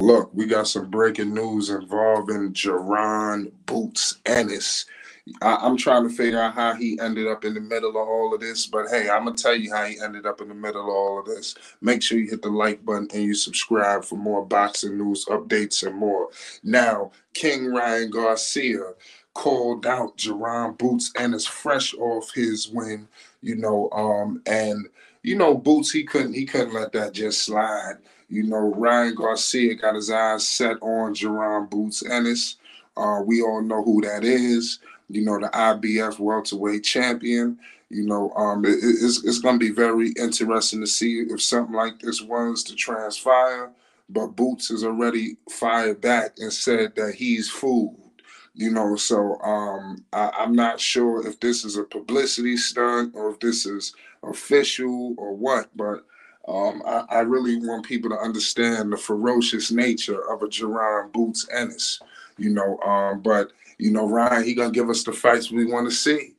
Look, we got some breaking news involving Jaron Boots Ennis. I'm trying to figure out how he ended up in the middle of all of this, but hey, I'm gonna tell you how he ended up in the middle of all of this. Make sure you hit the like button and you subscribe for more boxing news updates and more. Now, King Ryan Garcia called out Jaron Boots Ennis fresh off his win, and Boots he couldn't let that just slide. Ryan Garcia got his eyes set on Jaron Boots Ennis. We all know who that is. The IBF welterweight champion. It's going to be very interesting to see if something like this was to transpire. But Boots has already fired back and said that he's fooled. So I'm not sure if this is a publicity stunt or if this is official or what, but I really want people to understand the ferocious nature of a Jaron Boots Ennis. But Ryan, he gonna give us the fights we want to see.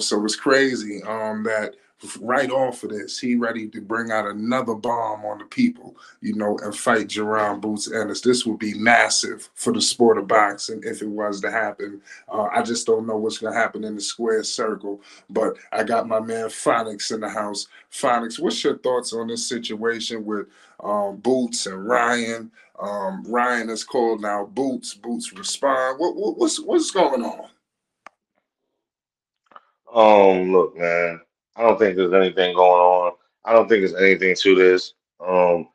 So it's crazy that right off of this, he ready to bring out another bomb on the people, and fight Jaron Boots Ennis. This would be massive for the sport of boxing if it was to happen. I just don't know what's gonna happen in the square circle. But I got my man Phonics in the house. Phonics, what's your thoughts on this situation with Boots and Ryan? Ryan is called now Boots. Boots respond. What's going on? Look, man, I don't think there's anything going on. I don't think there's anything to this. Um,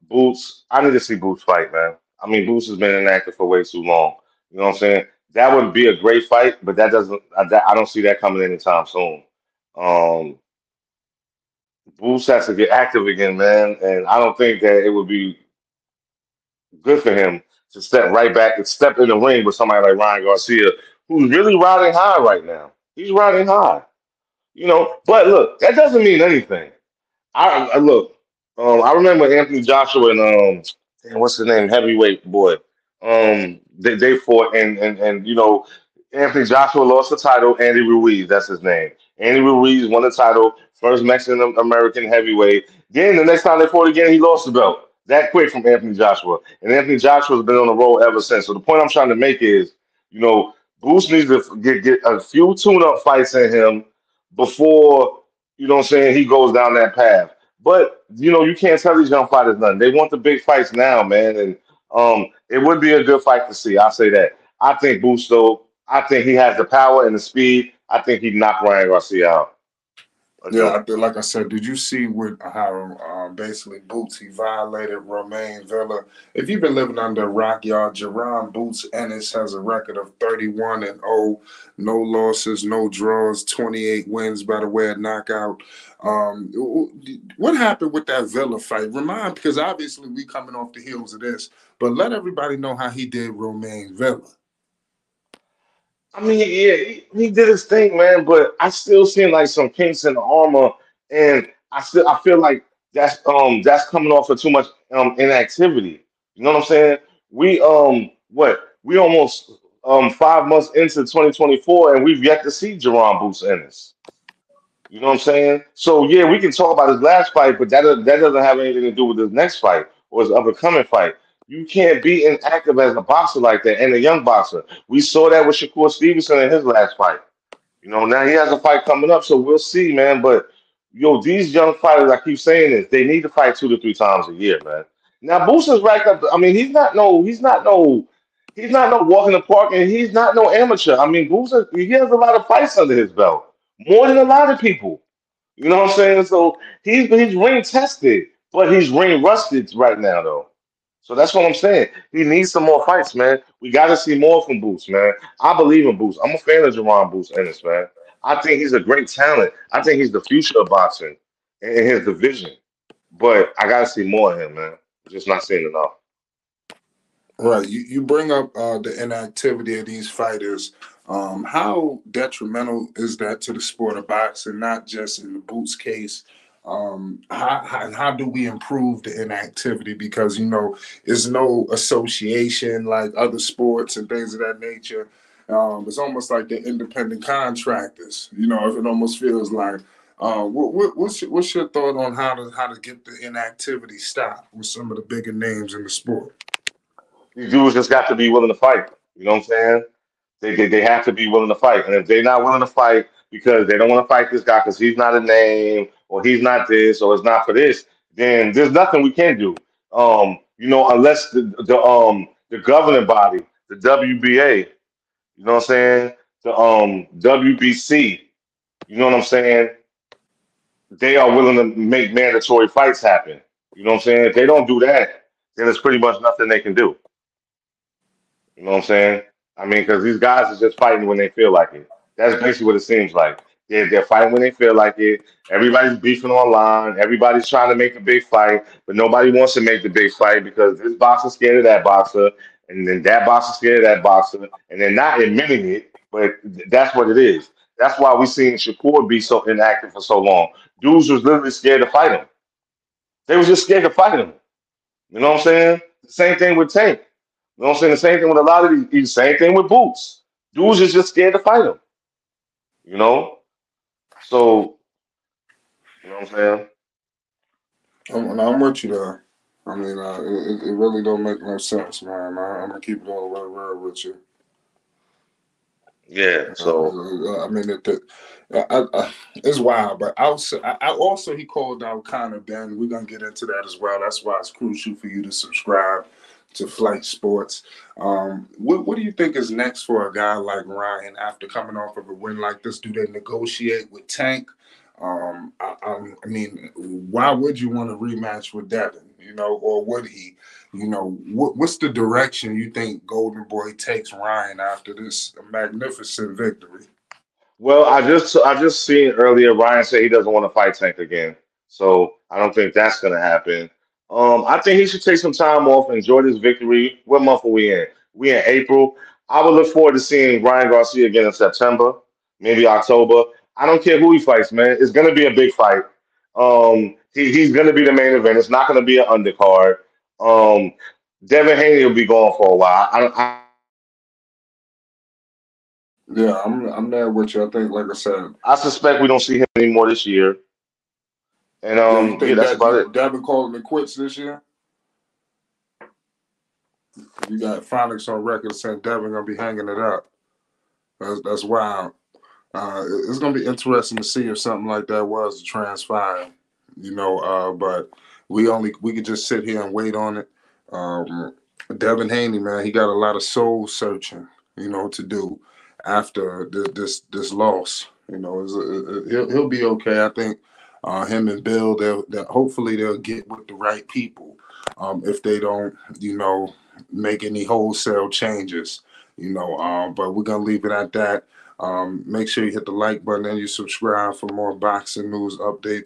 Boots, I need to see Boots fight, man. I mean, Boots has been inactive for way too long. You know what I'm saying? That would be a great fight, but I don't see that coming anytime soon. Um, Boots has to get active again, man, and I don't think that it would be good for him to step right back and step in the ring with somebody like Ryan Garcia, who's really riding high right now. He's riding high. But look, that doesn't mean anything. I look. I remember Anthony Joshua and damn, what's his name, heavyweight boy. They fought and Anthony Joshua lost the title. Andy Ruiz, that's his name. Andy Ruiz won the title, first Mexican American heavyweight. Then the next time they fought again, he lost the belt. That quick from Anthony Joshua, and Anthony Joshua's been on the road ever since. So the point I'm trying to make is, you know, Boost needs to get a few tune-up fights in him before what I'm saying, he goes down that path. But you can't tell these young fighters nothing. They want the big fights now, man, and it would be a good fight to see. I'll say that. I think Busto. I think he has the power and the speed. I think he knocked Ryan Garcia out. A Yeah, joke. like I said, did you see with how basically Boots he violated Romain Villa? If you've been living under a rock, y'all, Jerron Boots Ennis has a record of 31-0, no losses, no draws, 28 wins by the way of knockout. What happened with that Villa fight? Remind, because obviously we coming off the heels of this, but let everybody know how he did Romain Villa. I mean, yeah, he did his thing, man. But I still see like some kinks in the armor, and I feel like that's coming off of too much inactivity. You know what I'm saying? We almost 5 months into 2024, and we've yet to see Jerron Boots Ennis. You know what I'm saying? So yeah, we can talk about his last fight, but that doesn't have anything to do with his next fight or his upcoming fight. You can't be inactive as a boxer like that and a young boxer. We saw that with Shakur Stevenson in his last fight. Now he has a fight coming up, so we'll see, man. But these young fighters, I keep saying this, they need to fight 2 to 3 times a year, man. Now Booster's racked up. I mean, he's not no walk in the park, and he's not no amateur. I mean, Booster, he has a lot of fights under his belt, more than a lot of people. You know what I'm saying? So he's ring tested, but he's ring rusted right now, though. So that's what I'm saying. He needs some more fights, man. We got to see more from Boots, man. I believe in Boots. I'm a fan of Jerron Boots Ennis, man. I think he's a great talent. I think he's the future of boxing in his division. But I got to see more of him, man. I'm just not seeing enough. Right. You bring up the inactivity of these fighters. How detrimental is that to the sport of boxing, not just in the Boots case? How do we improve the inactivity? Because, it's no association like other sports and things of that nature. It's almost like they're independent contractors. If it almost feels like. What's your thought on how to get the inactivity stopped with some of the bigger names in the sport? These dudes just got to be willing to fight. You know what I'm saying? They have to be willing to fight. And if they're not willing to fight because they don't want to fight this guy because he's not a name or he's not this or it's not for this, then there's nothing we can do. Unless the governing body, the WBA, you know what I'm saying, the WBC, you know what I'm saying, they are willing to make mandatory fights happen. You know what I'm saying? If they don't do that, then there's pretty much nothing they can do. You know what I'm saying? I mean, because these guys are just fighting when they feel like it. That's basically what it seems like. They're fighting when they feel like it. Everybody's beefing online. Everybody's trying to make a big fight, but nobody wants to make the big fight because this boxer's scared of that boxer, and then that boxer's scared of that boxer, and they're not admitting it, but that's what it is. That's why we seen Shakur be so inactive for so long. Dudes was literally scared to fight him. They was just scared to fight him. You know what I'm saying? The same thing with Tank. You know what I'm saying? The same thing with a lot of these same thing with Boots. Dudes is just scared to fight him. You know? So, you know what I'm saying? I'm with you there. I mean, it really don't make no sense, man. I'm gonna keep it all the way real with you. Yeah, so I mean, it's wild, but I also he called out Conor Ben. We're gonna get into that as well. That's why it's crucial for you to subscribe to Flight Sports. What do you think is next for a guy like Ryan after coming off of a win like this? Do they negotiate with Tank? I mean, why would you want to rematch with Devin? Or would he? What's the direction you think Golden Boy takes Ryan after this magnificent victory? well, I just seen earlier Ryan say he doesn't want to fight Tank again. So I don't think that's gonna happen. I think he should take some time off, enjoy this victory. What month are we in? We in April. I would look forward to seeing Ryan Garcia again in September, maybe October. I don't care who he fights, man. It's gonna be a big fight. He's gonna be the main event. It's not gonna be an undercard. Um, Devin Haney will be gone for a while. I Yeah, I'm there with you. I think, like I said, I suspect we don't see him anymore this year. And yeah, you yeah, think that's that about it. Devin calling it quits this year? You got Phonics on record saying Devin gonna be hanging it up. That's wild. It's gonna be interesting to see if something like that was to transpire. But we could just sit here and wait on it. Devin Haney, man, he got a lot of soul searching, to do after this loss. He'll be okay. I think him and Bill, they'll hopefully they'll get with the right people. If they don't, make any wholesale changes. But we're gonna leave it at that. Make sure you hit the like button and you subscribe for more boxing news updates.